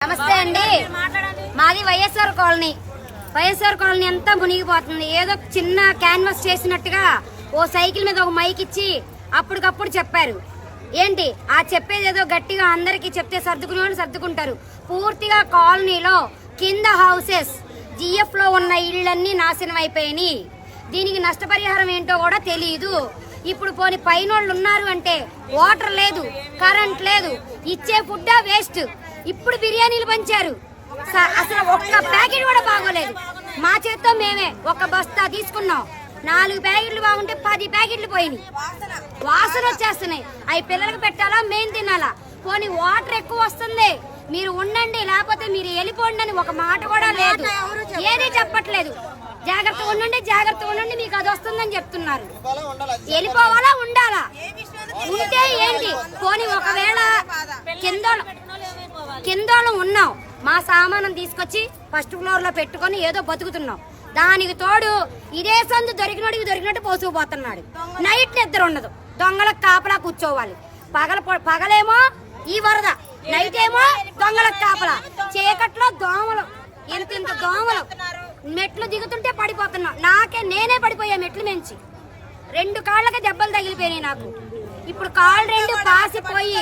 నమస్తే అండి. మాది వైఎస్ఆర్ కాలనీ అంతా మునిగిపోతుంది. ఏదో చిన్న క్యాన్వాస్ చేసినట్టుగా ఓ సైకిల్ మీద ఒక మైక్ ఇచ్చి అప్పటికప్పుడు చెప్పారు. ఏంటి ఆ చెప్పేది ఏదో గట్టిగా అందరికి చెప్తే సర్దుకుంటారు. పూర్తిగా కాలనీలో కింద హౌసెస్ జిఎఫ్ లో ఉన్న ఇళ్లన్నీ నాశనం అయిపోయినాయి. దీనికి నష్టపరిహారం ఏంటో కూడా తెలియదు. ఇప్పుడు పోని పైనోళ్ళు ఉన్నారు అంటే వాటర్ లేదు, కరెంట్ లేదు, ఇచ్చే ఫుడ్ వేస్ట్. ఇప్పుడు బిర్యానీలు పంచారు, అసలు ఒక్క ప్యాకెట్ కూడా బాగోలేదు. మా చేత్తో మేమే ఒక బస్తా తీసుకున్నాం. 4 ప్యాకెట్లు బాగుంటే 10 ప్యాకెట్లు పోయినాయి. వాసన వచ్చేస్తున్నాయి. అవి పిల్లలకు పెట్టాలా, మేము తినాలా? పోనీ వాటర్ ఎక్కువ వస్తుంది, మీరు ఉండండి లేకపోతే మీరు వెళ్ళిపోండి అని ఒక మాట కూడా లేదు. ఏది చెప్పట్లేదు. జాగ్రత్తగా ఉండండి మీకు అది వస్తుందని చెప్తున్నారు. వెళ్ళిపోవాలా ఉండాలా? ఉంటే ఏంటి? పోనీ ఒకవేళ కిందోళం ఉన్నాం, మా సామానం తీసుకొచ్చి ఫస్ట్ ఫ్లోర్ లో పెట్టుకొని ఏదో బతుకుతున్నాం. దానికి తోడు ఇదే సందు దొరికినట్టు పోసుకుపోతున్నాడు. నైట్ నిద్ర ఉండదు, దొంగలకు కాపలా కూర్చోవాలి. పగలేమో ఈ వరద, నైట్ ఏమో దొంగలకు కాపలా. చీకట్లో దోమలు, ఇంత దోమలు. మెట్లు దిగుతుంటే పడిపోతున్నాం. నేనే పడిపోయా మెట్లు మించి. 2 కాళ్ళకి దెబ్బలు తగిలిపోయినాయి నాకు. ఇప్పుడు కాళ్ళు 2 పాసిపోయి